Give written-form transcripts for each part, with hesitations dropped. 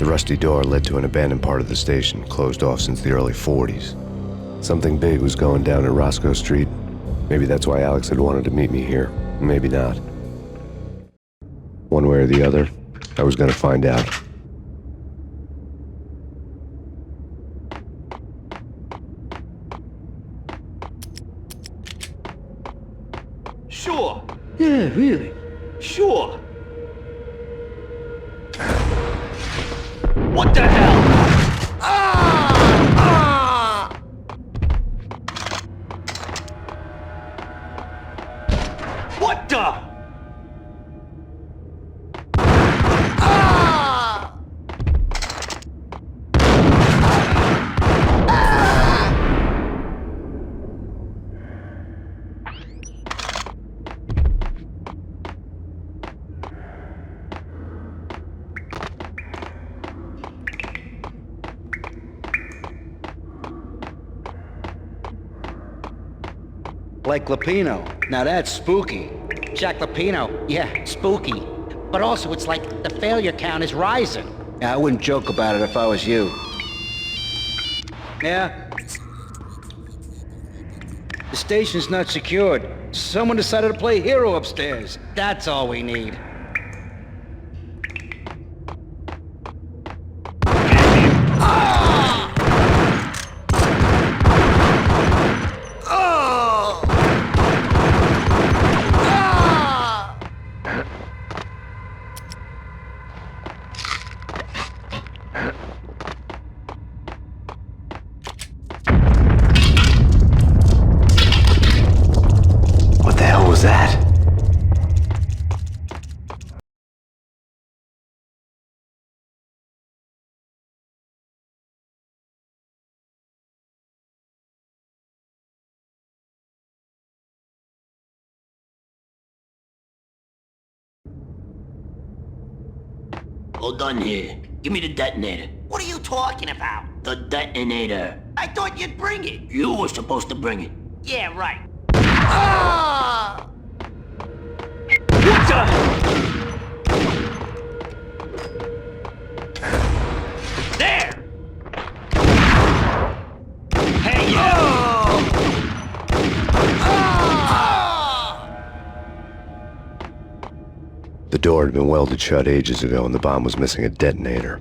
The rusty door led to an abandoned part of the station, closed off since the early 40s. Something big was going down at Roscoe Street. Maybe that's why Alex had wanted to meet me here. Maybe not. One way or the other, I was gonna find out. Sure. Yeah, really. Sure. What the hell? What the? Like Lapino. Now that's spooky. Jack Lapino, yeah, spooky. But also, it's like the failure count is rising. Yeah, I wouldn't joke about it if I was you. Yeah? The station's not secured. Someone decided to play hero upstairs. That's all we need. What the hell was that? All done here. Give me the detonator. What are you talking about? The detonator. I thought you'd bring it. You were supposed to bring it. Yeah, right. What the? There! Hey, you! The door had been welded shut ages ago and the bomb was missing a detonator.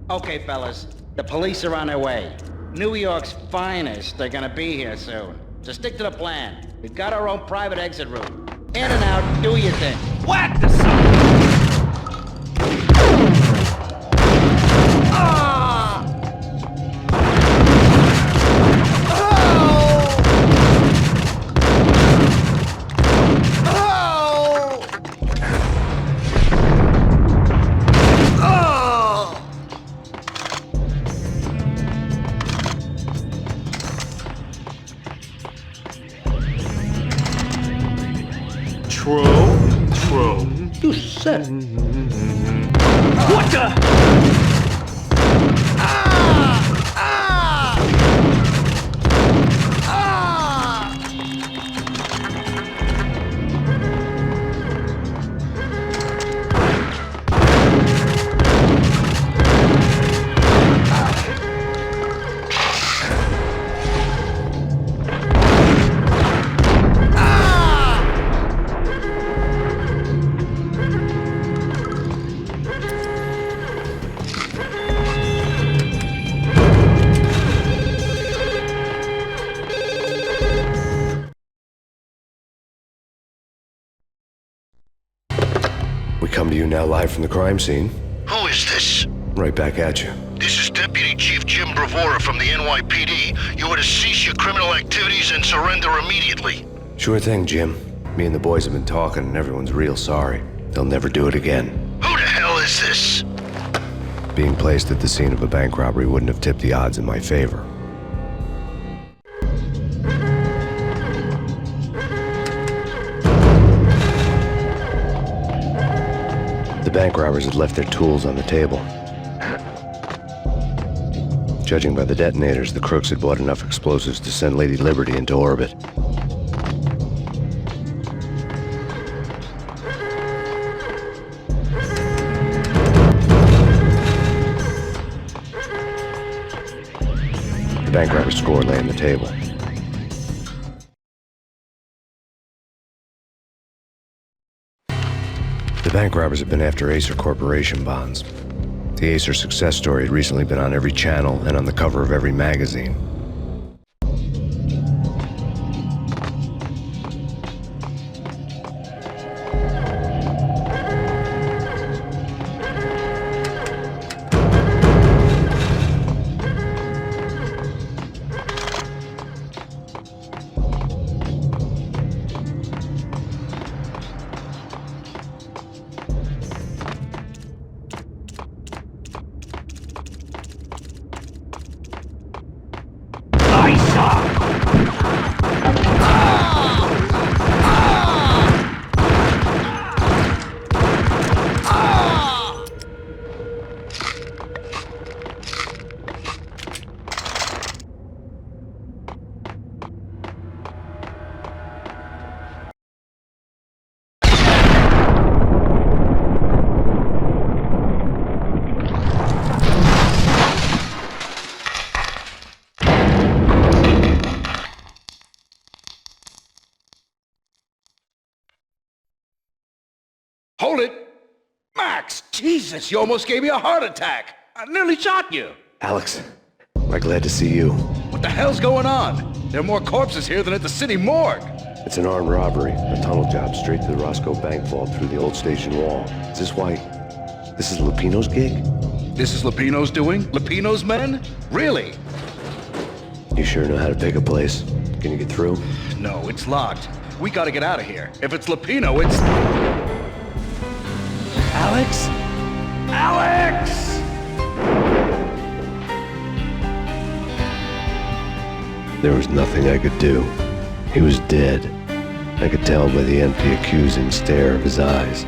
Okay, fellas, the police are on their way. New York's finest are gonna be here soon. So stick to the plan. We've got our own private exit route. In and out, do your thing. Whack the son! True. You said it. What the? We come to you now live from the crime scene. Who is this? Right back at you. This is Deputy Chief Jim Bravura from the NYPD. You are to cease your criminal activities and surrender immediately. Sure thing, Jim. Me and the boys have been talking and everyone's real sorry. They'll never do it again. Who the hell is this? Being placed at the scene of a bank robbery wouldn't have tipped the odds in my favor. The bank robbers had left their tools on the table. Judging by the detonators, the crooks had bought enough explosives to send Lady Liberty into orbit. The bank robber's score lay on the table. The bank robbers had been after Acer Corporation bonds. The Acer success story had recently been on every channel and on the cover of every magazine. Hold it! Max! Jesus, you almost gave me a heart attack! I nearly shot you! Alex, I'm glad to see you. What the hell's going on? There are more corpses here than at the city morgue! It's an armed robbery, a tunnel job straight to the Roscoe Bank vault through the old station wall. Is this why... this is Lupino's gig? This is Lupino's doing? Lupino's men? Really? You sure know how to pick a place? Can you get through? No, it's locked. We gotta get out of here. If it's Lupino, it's... Alex? Alex! There was nothing I could do. He was dead. I could tell by the empty, accusing stare of his eyes.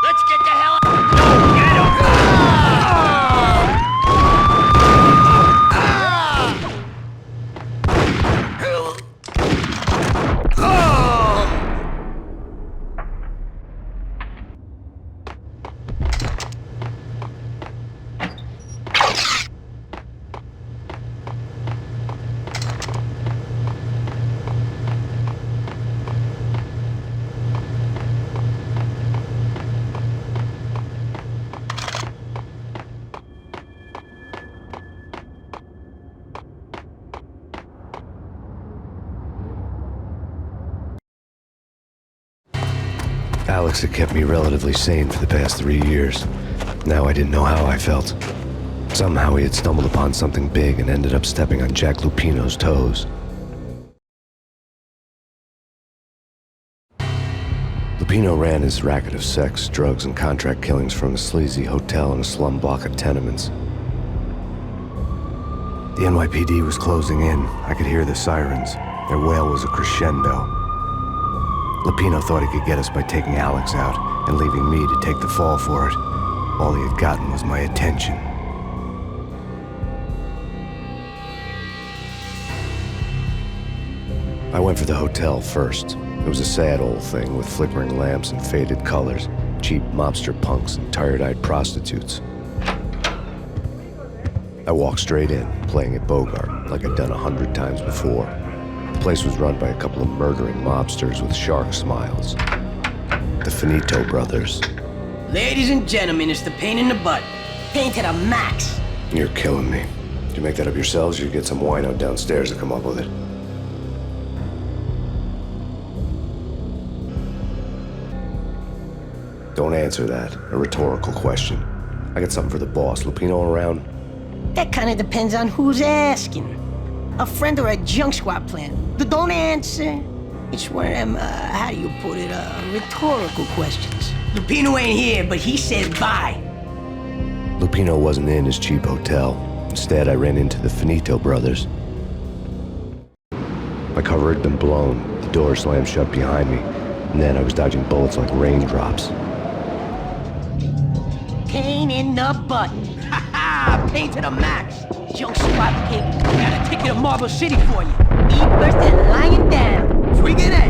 Let's get the hell out. Alex had kept me relatively sane for the past 3 years. Now I didn't know how I felt. Somehow he had stumbled upon something big and ended up stepping on Jack Lupino's toes. Lupino ran his racket of sex, drugs, and contract killings from a sleazy hotel in a slum block of tenements. The NYPD was closing in. I could hear the sirens. Their wail was a crescendo. Lupino thought he could get us by taking Alex out and leaving me to take the fall for it. All he had gotten was my attention. I went for the hotel first. It was a sad old thing with flickering lamps and faded colors, cheap mobster punks and tired-eyed prostitutes. I walked straight in, playing at Bogart, like I'd done 100 times before. The place was run by a couple of murdering mobsters with shark smiles. The Finito brothers. Ladies and gentlemen, it's the pain in the butt. Pain to the max. You're killing me. Did you make that up yourselves, or you get some wino downstairs to come up with it? Don't answer that. A rhetorical question. I got something for the boss. Lupino around? That kind of depends on who's asking. A friend or a junk squad plan? Don't answer. It's one of them, how do you put it, rhetorical questions. Lupino ain't here, but he said bye. Lupino wasn't in his cheap hotel. Instead, I ran into the Finito brothers. My cover had been blown, the door slammed shut behind me, and then I was dodging bullets like raindrops. Payne in the butt. Ha ha! Payne to the max. Junk squad pig. Got a ticket to Marble City for you. Eat first and lying down. Friggin' A.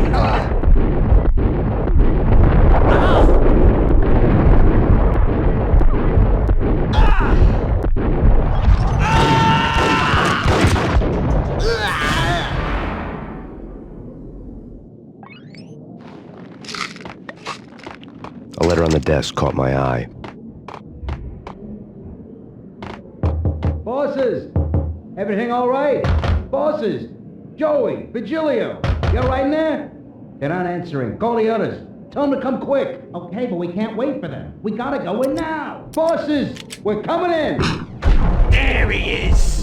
A letter on the desk caught my eye. Bosses! Everything all right? Bosses! Joey! Vigilio! You all right in there? They're not answering. Call the others. Tell them to come quick. Okay, but we can't wait for them. We gotta go in now. Bosses! We're coming in! There he is!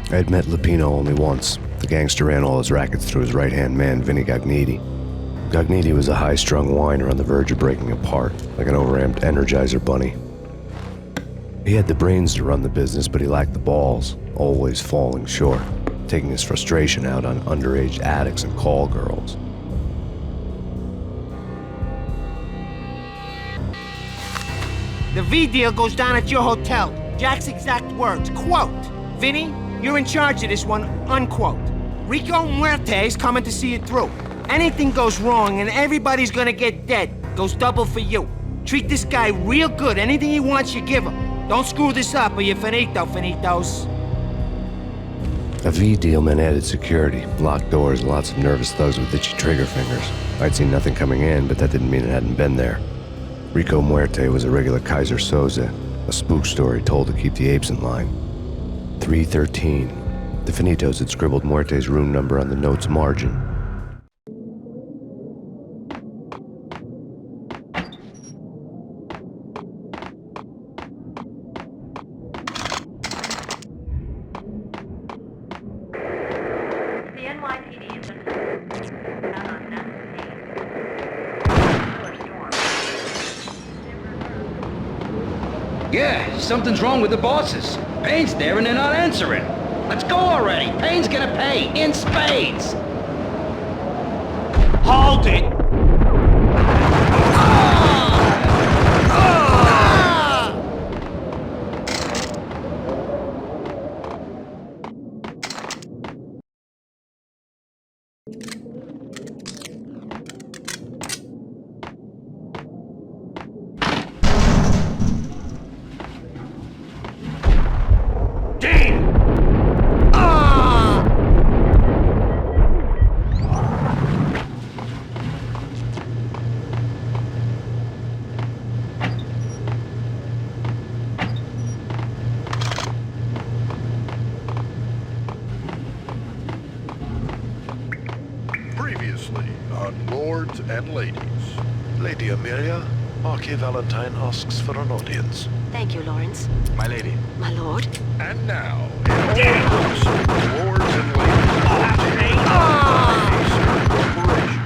I'd met Lupino only once. The gangster ran all his rackets through his right-hand man, Vinny Gagniti. Gagniti was a high-strung whiner on the verge of breaking apart, like an overamped Energizer bunny. He had the brains to run the business, but he lacked the balls, always falling short, taking his frustration out on underage addicts and call girls. The V deal goes down at your hotel. Jack's exact words, quote, "Vinny, you're in charge of this one," unquote. Rico Muerte's coming to see it through. Anything goes wrong and everybody's gonna get dead. Goes double for you. Treat this guy real good. Anything he wants, you give him. Don't screw this up or you're finito, finitos. A V deal meant added security, locked doors, and lots of nervous thugs with itchy trigger fingers. I'd seen nothing coming in, but that didn't mean it hadn't been there. Rico Muerte was a regular Kaiser Soze, a spook story told to keep the apes in line. 313. The Finitos had scribbled Muerte's room number on the note's margin. The NYPD is Yeah, something's wrong with the bosses. Payne's there and they're not answering. Let's go already. Payne's gonna pay in spades. Hold it! Previously on Lords and Ladies. Lady Amelia, Marquis Valentine asks for an audience. Thank you, Lawrence. My lady. My lord. And now, in all person, Lords and Ladies of the Corporation.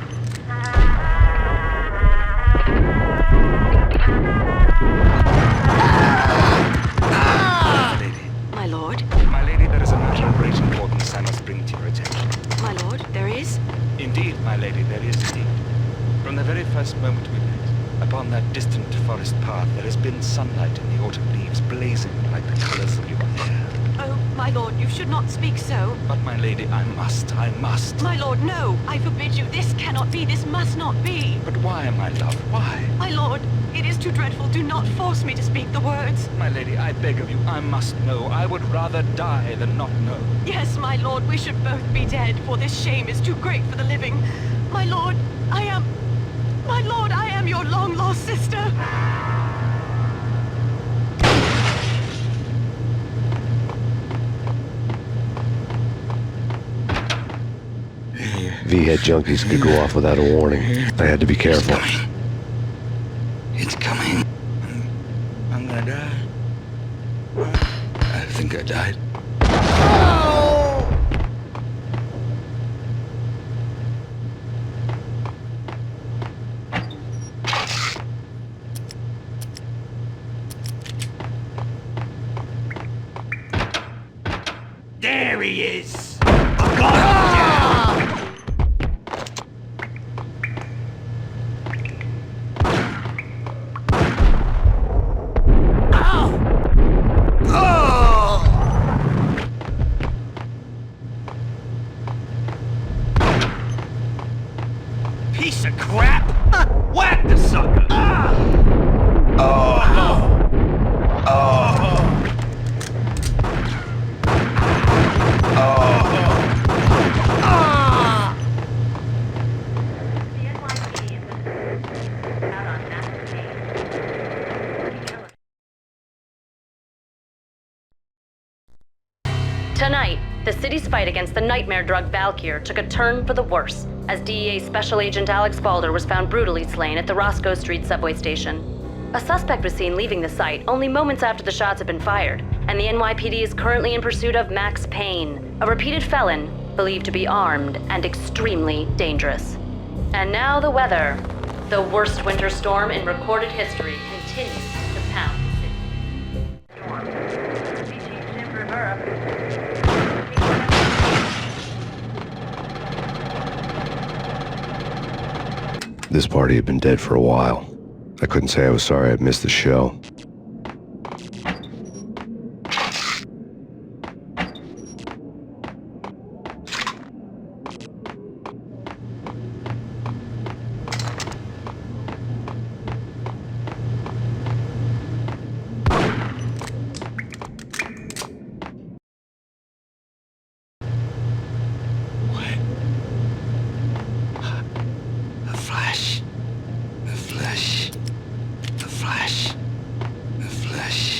My lady. My lord. My lady, there is a matter of great importance I must bring to your attention. My lord, there is? Indeed, my lady, there is indeed. From the very first moment we met, upon that distant forest path, there has been sunlight in the autumn leaves blazing like the colors of your hair. Oh, my lord, you should not speak so. But, my lady, I must. My lord, no. I forbid you. This cannot be. This must not be. But why, my love, why? My lord, it is too dreadful. Do not force me to speak the words. My lady, I beg of you, I must know. I would rather die than not know. Yes, my lord, we should both be dead, for this shame is too great for the living. My lord, I am your long-lost sister. V-head junkies could go off without a warning. I had to be careful. It's coming. I'm gonna die. I think I died. There he is! I'm gonna piece of crap! Whack the sucker! Tonight, the city's fight against the nightmare drug Valkyr took a turn for the worse, as DEA Special Agent Alex Balder was found brutally slain at the Roscoe Street subway station. A suspect was seen leaving the site only moments after the shots had been fired, and the NYPD is currently in pursuit of Max Payne, a repeated felon believed to be armed and extremely dangerous. And now the weather. The worst winter storm in recorded history continues to pound the city. This party had been dead for a while. I couldn't say I was sorry I'd missed the show.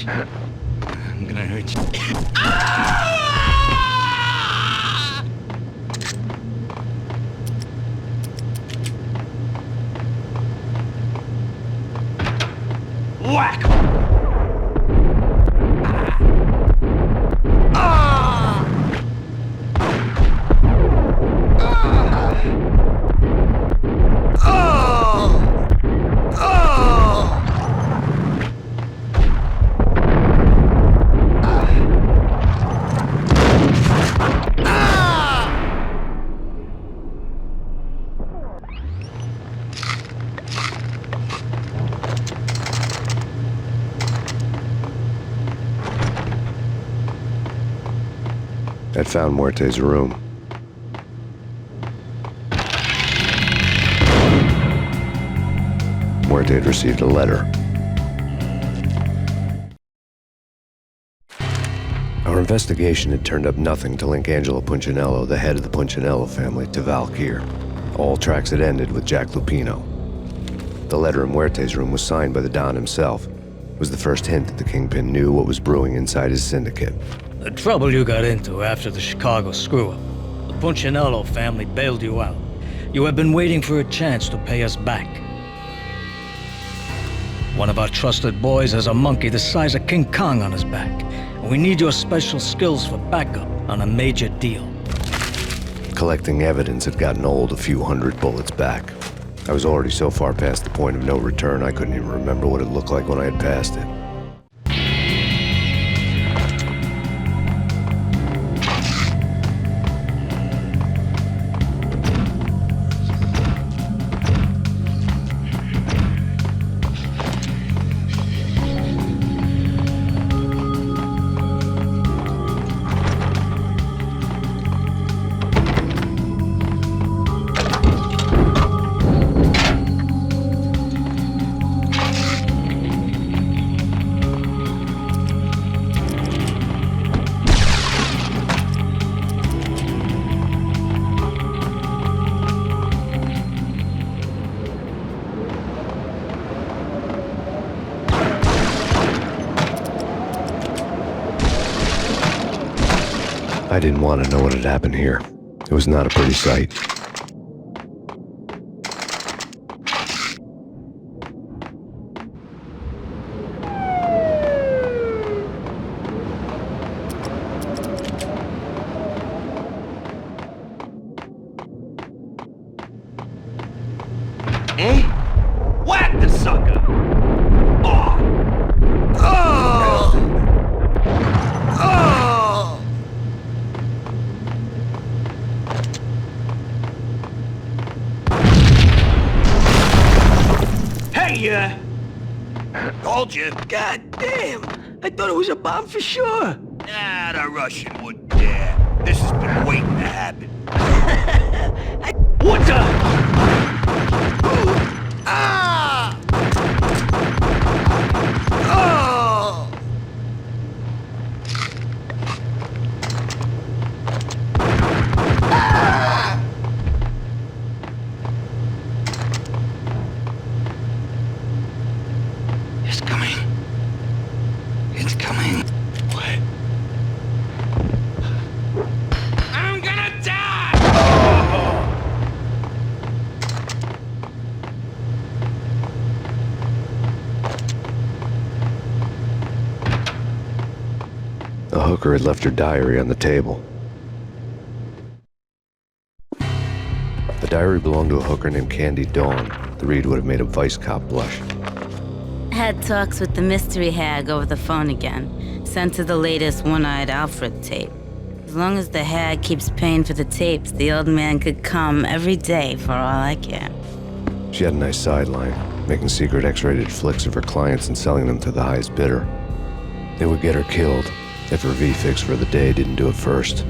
I'm gonna hurt you. Whack! I'd found Muerte's room. Muerte had received a letter. Our investigation had turned up nothing to link Angelo Punchinello, the head of the Punchinello family, to Valkyr. All tracks had ended with Jack Lupino. The letter in Muerte's room was signed by the Don himself. It was the first hint that the Kingpin knew what was brewing inside his syndicate. The trouble you got into after the Chicago screw-up. The Punchinello family bailed you out. You have been waiting for a chance to pay us back. One of our trusted boys has a monkey the size of King Kong on his back. And we need your special skills for backup on a major deal. Collecting evidence had gotten old a few hundred bullets back. I was already so far past the point of no return I couldn't even remember what it looked like when I had passed it. I didn't want to know what had happened here. It was not a pretty sight. Eh? Whack the sucker! Oh! Oh! Oh! Hey, told you. God damn! I thought it was a bomb for sure. Nah, the Russian wouldn't dare. This has been waiting to happen. What the? Ah! Oh! Ah! It's coming. It's coming. What? I'm gonna die! The hooker had left her diary on the table. The diary belonged to a hooker named Candy Dawn. The read would have made a vice cop blush. Had talks with the mystery hag over the phone again. Sent her the latest One-Eyed Alfred tape. As long as the hag keeps paying for the tapes, the old man could come every day for all I care. She had a nice sideline, making secret X-rated flicks of her clients and selling them to the highest bidder. They would get her killed if her V-fix for the day didn't do it first.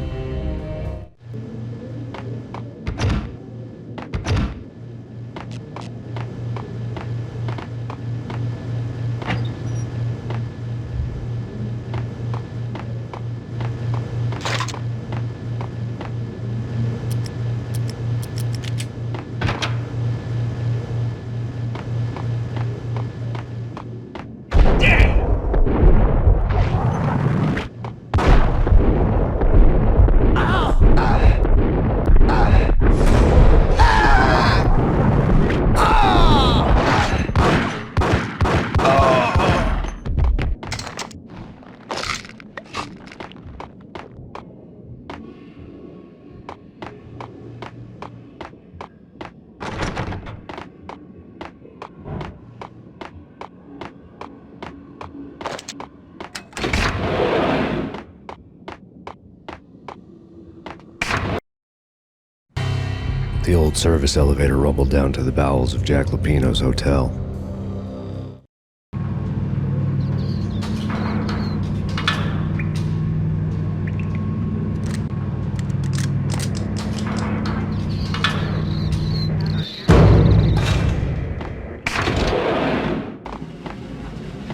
The old service elevator rumbled down to the bowels of Jack Lupino's hotel.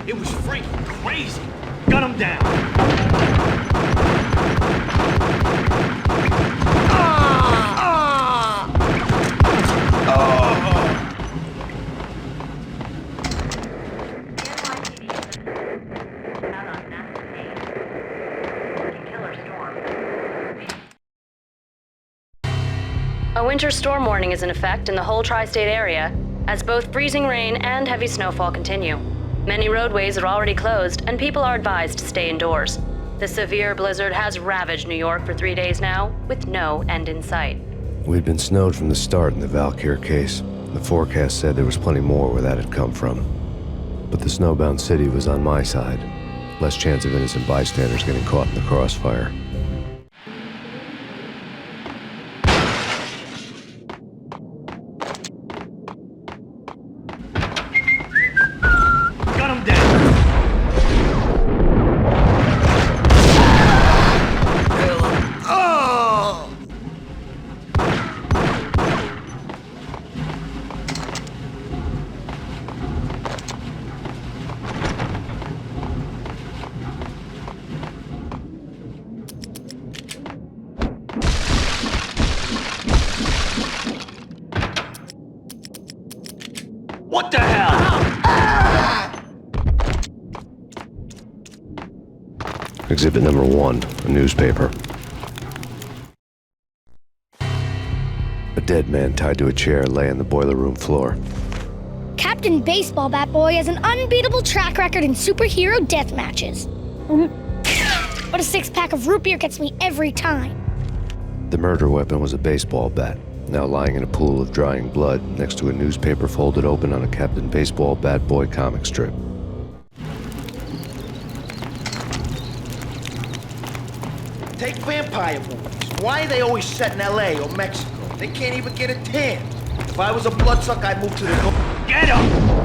It was freaking crazy. Gun him down. A winter storm warning is in effect in the whole tri-state area, as both freezing rain and heavy snowfall continue. Many roadways are already closed, and people are advised to stay indoors. The severe blizzard has ravaged New York for 3 days now, with no end in sight. We'd been snowed from the start in the Valkyr case. The forecast said there was plenty more where that had come from. But the snowbound city was on my side. Less chance of innocent bystanders getting caught in the crossfire. Gun him down. Oh! What the hell? Exhibit number 1, a newspaper. A dead man tied to a chair lay on the boiler room floor. Captain Baseball Bat Boy has an unbeatable track record in superhero death matches. But a 6-pack of root beer gets me every time. The murder weapon was a baseball bat. now lying in a pool of drying blood next to a newspaper folded open on a Captain Baseball Bat Boy comic strip. Take vampire movies. Why are they always set in L.A. or Mexico? They can't even get a tan. If I was a bloodsucker, I'd move to the north. Get him!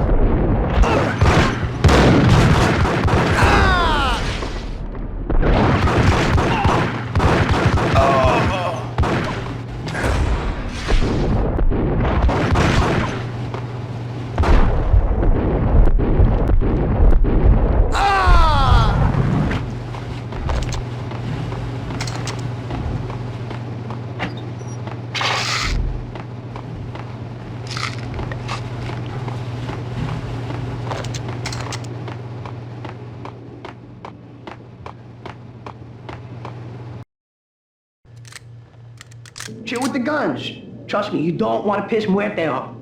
Chill with the guns. Trust me, you don't want to piss Muerte off.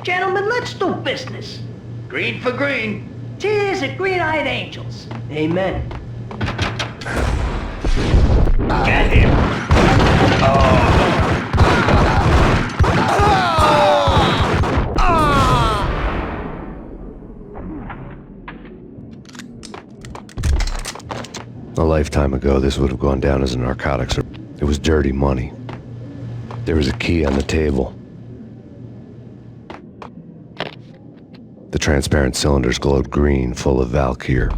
Gentlemen, let's do business. Green for green. Cheers at green-eyed angels. Amen. Get him! A lifetime ago, this would have gone down as a narcotics. It was dirty money. There was a key on the table. The transparent cylinders glowed green, full of Valkyr.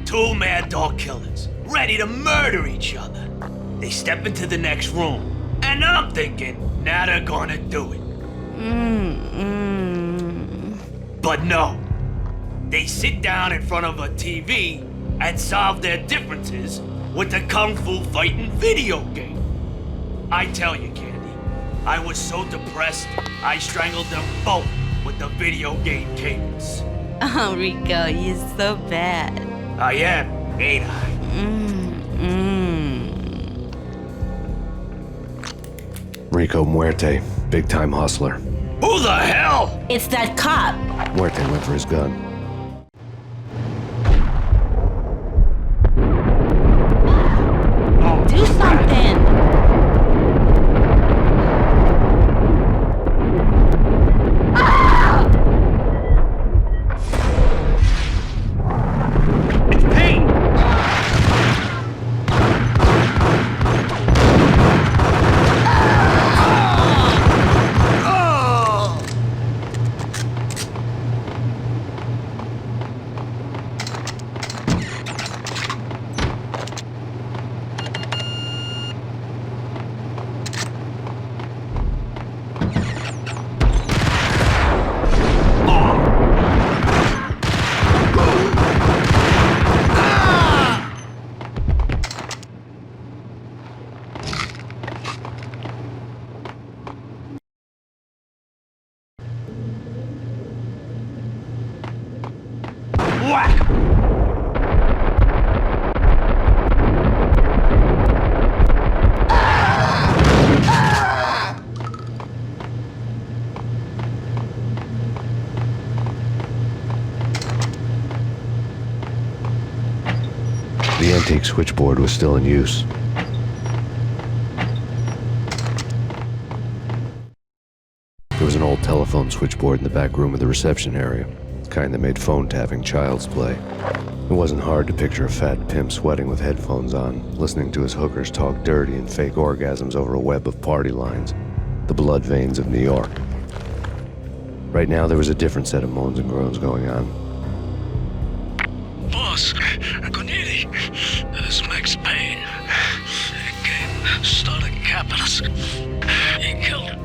Two mad dog killers, ready to murder each other. They step into the next room, and I'm thinking, now they're gonna do it. But no. They sit down in front of a TV and solve their differences with a kung fu fighting video game. I tell you, Candy, I was so depressed, I strangled them both with the video game cables. Oh, Rico, you're so bad. I am, ain't I? Rico Muerte, big-time hustler. Who the hell? It's that cop. Muerte went for his gun. Do something. It's Payne! Whack! The antique switchboard was still in use. There was an old telephone switchboard in the back room of the reception area, the kind that made phone tapping child's play. It wasn't hard to picture a fat pimp sweating with headphones on, listening to his hookers talk dirty and fake orgasms over a web of party lines, the blood veins of New York. Right now, there was a different set of moans and groans going on. Boss, Corneli, this is Max Payne. Game started capital. mask. He killed him.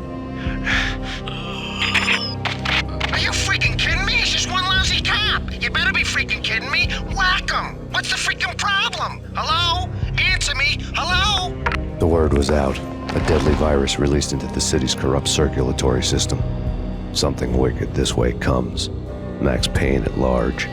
Are you freaking kidding me? It's just one lousy cop. You better be freaking kidding me. Whack him. What's the freaking problem? Hello? Answer me. Hello? The word was out. A deadly virus released into the city's corrupt circulatory system. Something wicked this way comes. Max Payne at large.